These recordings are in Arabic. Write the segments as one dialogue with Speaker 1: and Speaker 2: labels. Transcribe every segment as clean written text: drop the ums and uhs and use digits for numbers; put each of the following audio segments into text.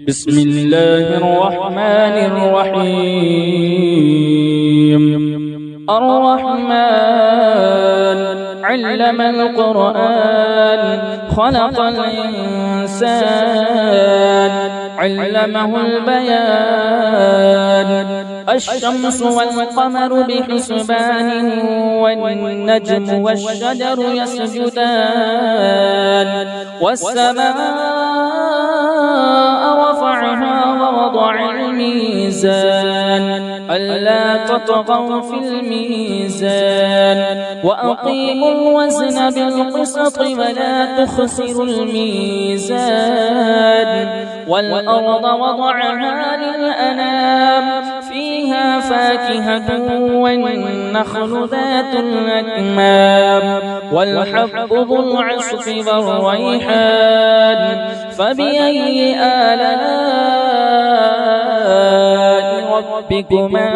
Speaker 1: بسم الله الرحمن الرحيم. الرحمن علم القرآن خلق الإنسان علمه البيان. الشمس والقمر بحسبان والنجم والشجر يسجدان. والسماء رفعها ووضع الميزان ألا تطغوا في الميزان وأقيموا الوزن بالقسط ولا تخسروا الميزان. والأرض وضعها للأنام فيها فاكهة والنخل ذات الأكمام والحب ذو العصف والريحان. فبأي آلاء ربكما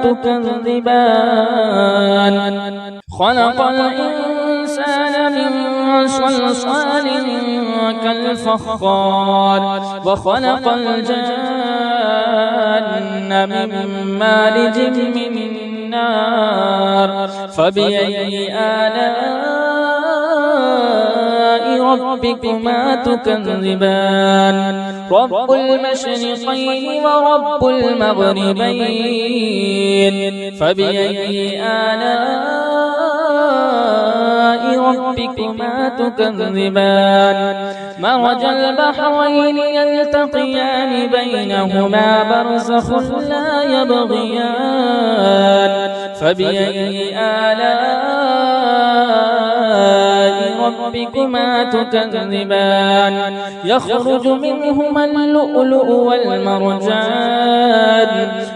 Speaker 1: تكذبان؟ خلق الإنسان من صلصال كالفخار وخلق الجن من مارج من نار. فبأي آلاء ربكما تكذبان؟ رب المشرقين ورب المغربين. فبأي آلاء ربكما تكذبان؟ مرج البحرين يلتقيان بينهما برزخ لا يبغيان. فبأي آلاء ربكما تكذبان؟ يخرج منهما اللؤلؤ والمرجان.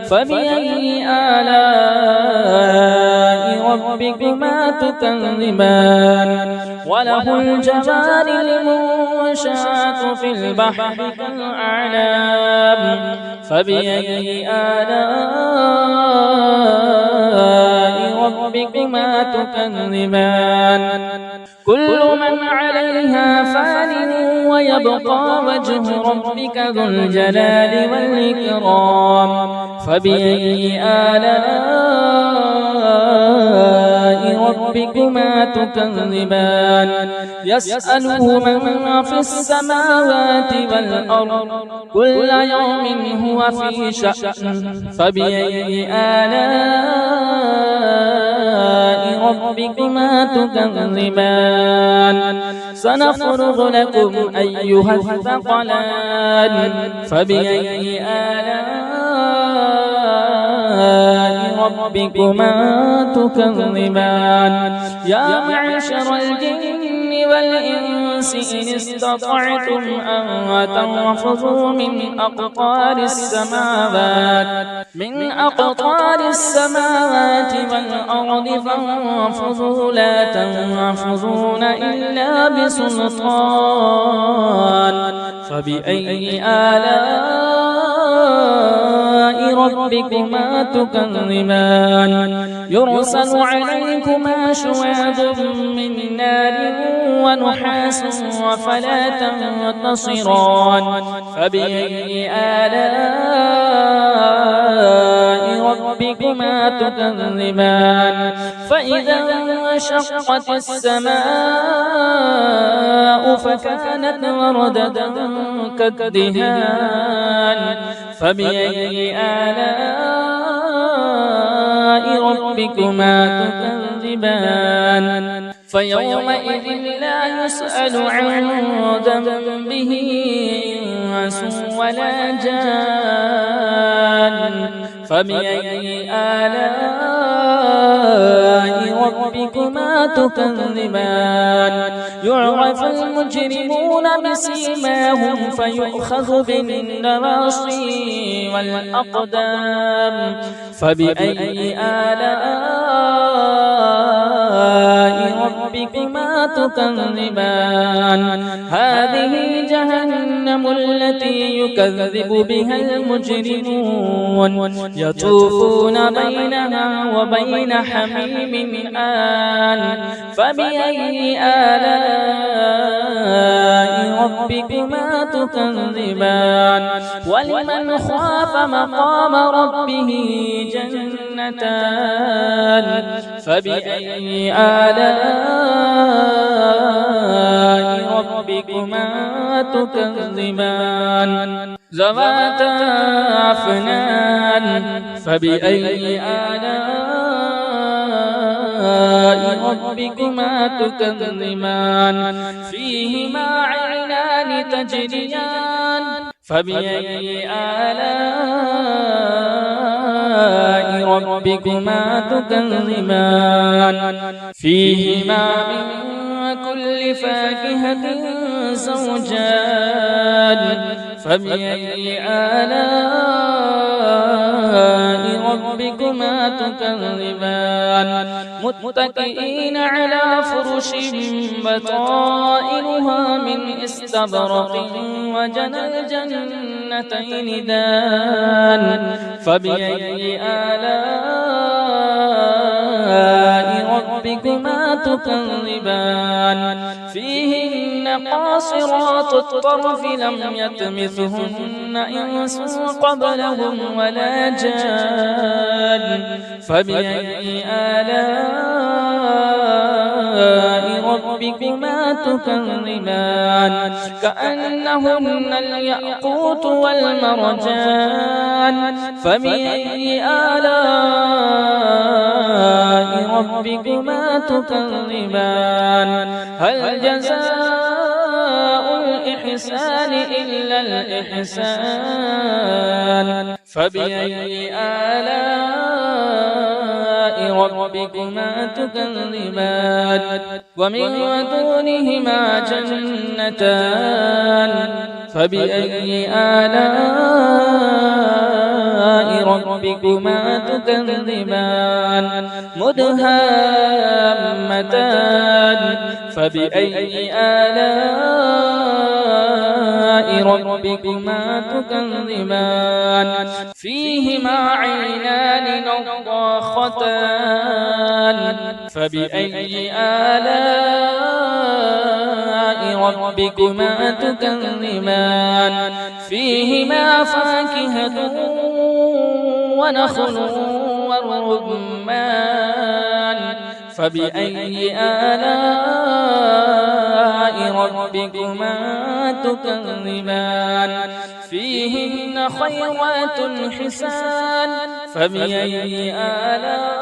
Speaker 1: فبأي آلاء ربكما تكذبان؟ وله الجوار المنشآت في البحر كالأعلام. فبأي آلاء ربكما تكذبان؟ كل من عليها فان ويبقى وجه ربك ذو الجلال والإكرام. فبأي آلاء ربكما تكذبان؟ يسأله من في السماوات والأرض كل يوم هو في شأن. فبأي آلاء ربكما تكذبان؟ سنفرغ لكم أيها الثقلان. فبأي آلاء ربكما تكذبان؟ يا معشر الجن والإنس إن استطعتم أن تنفذوا من أقطار السماوات والأرض فانفذوا لا تنفذون إلا بسلطان. فبأي آلاء ربكما تكذبان؟ يرسل عليكما شواظ من نار ونحاس فلا تنتصران. فبأي آلاء ربكما تكذبان؟ فإذا انشقت السماء فكانت وردة كالدهان. فبأي آلاء ربكما تكذبان؟ فيومئذ لا يسأل عن ذنبه إنس ولا جان. فبأي آلاء ربكما تكذبان؟ يعرف المجرمون بسيماهم فيؤخذ بالنواصي والأقدام. فبأي آلاء ربكما تكذبان هذه جهنم التي يكذب بها المجرمون يطوفون بينها وبين حميم آن فبأي آلاء ربكما تكذبان ولمن خاف مقام ربه جنتان فبأي آلاء ربكما تكذبان ذواتا أفنان فبأي آلاء ربكما تكذبان فيهما عينان تجريان فبأي آلاء ربكما تكذبان فيهما من كل فاكهة زوجان فبأي آلاء ربكما تكذبان متكئين على فرش بطائنها من استبرق وجنى الجنتين دان فبأي آلاء ربكما تكذبان فيهن قاصرات الطرف لم يطمثهن إنس قبلهم ولا جان فبأي آلاء ربكما تكذبان كأنهن الياقوت والمرجان فبأي آلاء ربكما تكذبان هل جزاء الإحسان إلا الإحسان فبأي آلاء ربكما تكذبان ومن دونهما جنتان فبأي آلاء ربكما تكذبان مدهامتان فبأي آلاء ربكما تكذبان فيهما عينان نضاختان فبأي آلاء ربكما تكذبان فيهما فاكهة ونخل ورمان فبأي آلاء ربكما تكذبان فيهن خيرات حسان فبأي آلاء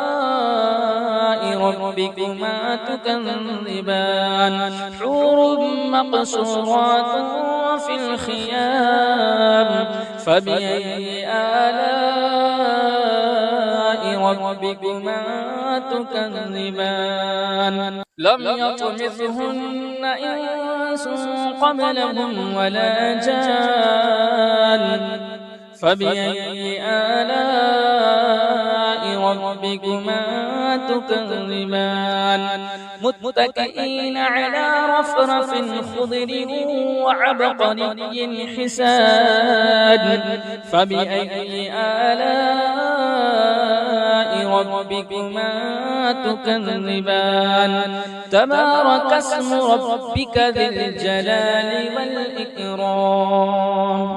Speaker 1: ربكما تكذبان حور مقصورات في الخيام فبأي آلاء ربكما تكذبان لم يطمثهن إنس قبلهم ولا جان فبأي آلاء ربكما تكذبان متكئين على رفرف خضر وعبقري حسان فبأي آلاء ربكما تكذبان تبارك اسم ربك ذي الجلال والإكرام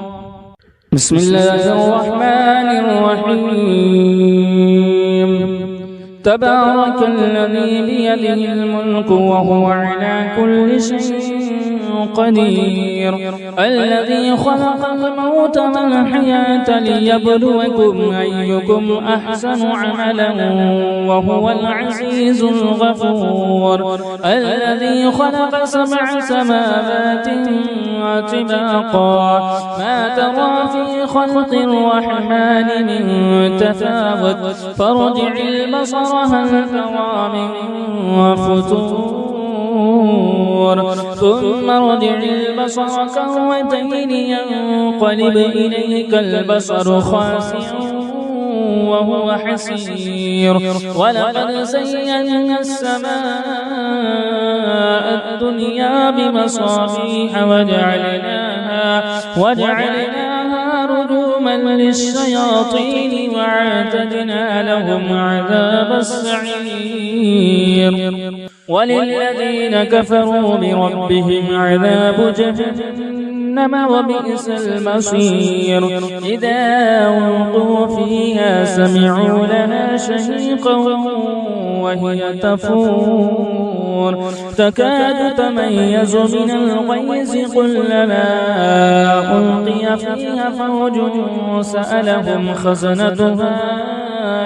Speaker 1: بسم الله الرحمن الرحيم تبارك الذي بيده الملك وهو على كل شيء قدير الذي خلق الموت والحياة ليبلوكم أيكم أحسن عملا وهو العزيز الغفور الذي خلق 7 سماوات طباقا ما ترى في خلق الرحمن من تفاوت فارجع البصر هل ترى من فتور ثم ارجع البصر كرتين ينقلب إليك البصر خاسئا وهو حسير ولقد زينا السماء الدنيا بمصابيح وجعلناها رجوما للشياطين وأعتدنا لهم عذاب السعير وللذين كفروا بربهم عذاب جهنم وبئس المصير إذا ألقوا فيها سمعوا لها شهيقا وهي تفور تكاد تميز من الغيظ كلما ألقي فيها فوج سألهم خزنتها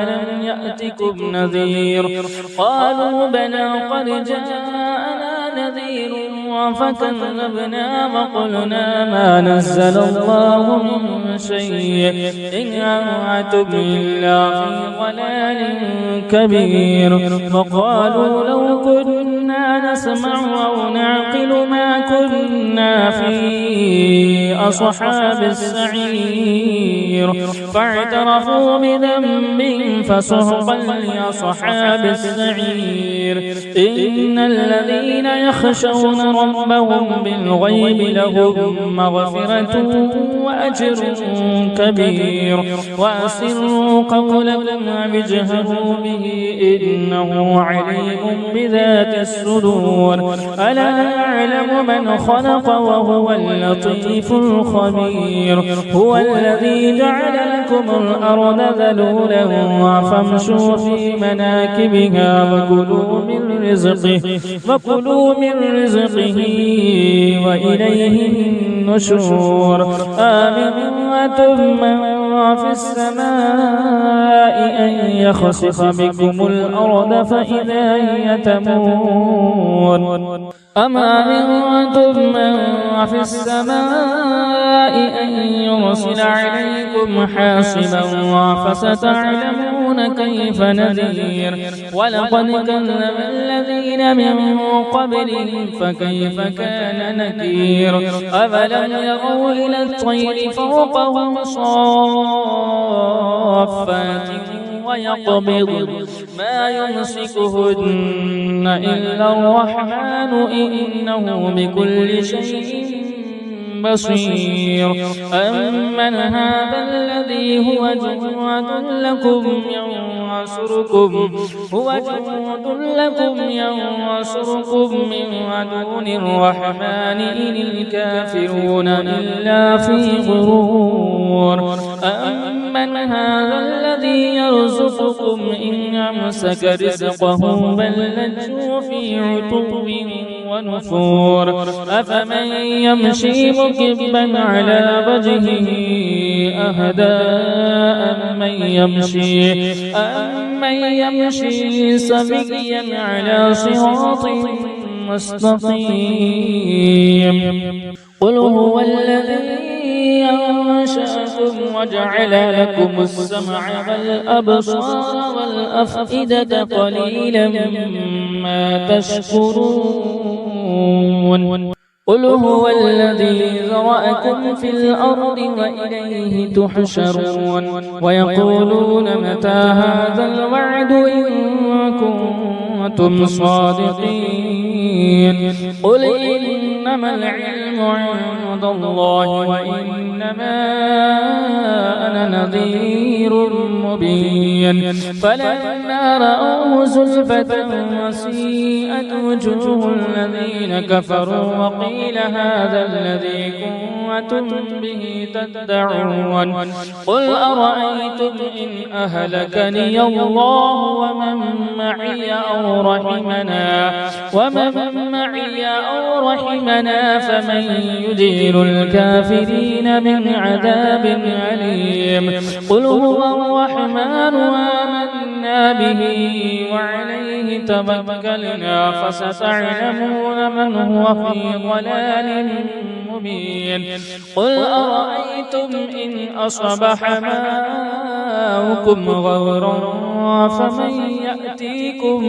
Speaker 1: ألم يأتكم نذير قالوا بلى قد جاءنا نذير فكذبنا وقلنا ما نزل الله من شيء إن أنتم إلا في ضلال كبير وقالوا لو كنا نسمع أو نعقل ما كنا في أصحاب السعير فاعترفوا بذنبهم فسحقا لأصحاب السعير إن الذين يخشون ربهم بالغيب لهم مغفرة وأجر كبير وأسروا قولكم واجهروا به إنه عليم بذات الصدور ألا يعلم من خلق وهو اللطيف الخبير هو الذي جعل لكم الأرض ذلولا فامشوا في مناكبها وكلوا من رزقه وإليه النشور آمنتم من في السماء أن يخسف بكم الأرض فإذا هي تمور أم أمنتم من في السماء أن يرسل عليكم حاصبا فستعلمون كيف نذير ولقد كذب الذين من قبلهم فكيف كان نكير أفلم يروا إلى الطير فوقهم صافات ويقبض ما يمسكهن إلا الرحمن إنه بكل شيء بصير أمن هذا الذي هو جواد لكم ينصركم من دون الرحمن إن الكافرون إلا في غرور أمن هذا الذي يرزقكم إن أمسك رزقه بل لجوا في عتو ونفور أفمن يمشي مكبا على وجهه أهدى أمن يمشي سويا على صراط مستقيم قل هو الذي أنشأكم وجعل لكم السمع والأبصار والأفئدة قليلا ما تشكرون قل هو الذي ذرأكم في الأرض وإليه تحشرون ويقولون متى هذا الوعد إن كنتم صادقين قل إنما العلم عند الله وإنما أنا نذير مبين فلما رأوه زلفة وسيئت وجوه الذين كفروا وقيل هذا الذي كنتم به تدعون قل أرأيتم إن أهلكني الله ومن معي أو رحمنا فمن يجير الكافرين من عذاب أليم قل هو الرحمن آمنا به وعليه توكلنا فستعلمون من هو في ضلال مبين قل أرأيتم إن أصبح ماؤكم غورا فمن يأتيكم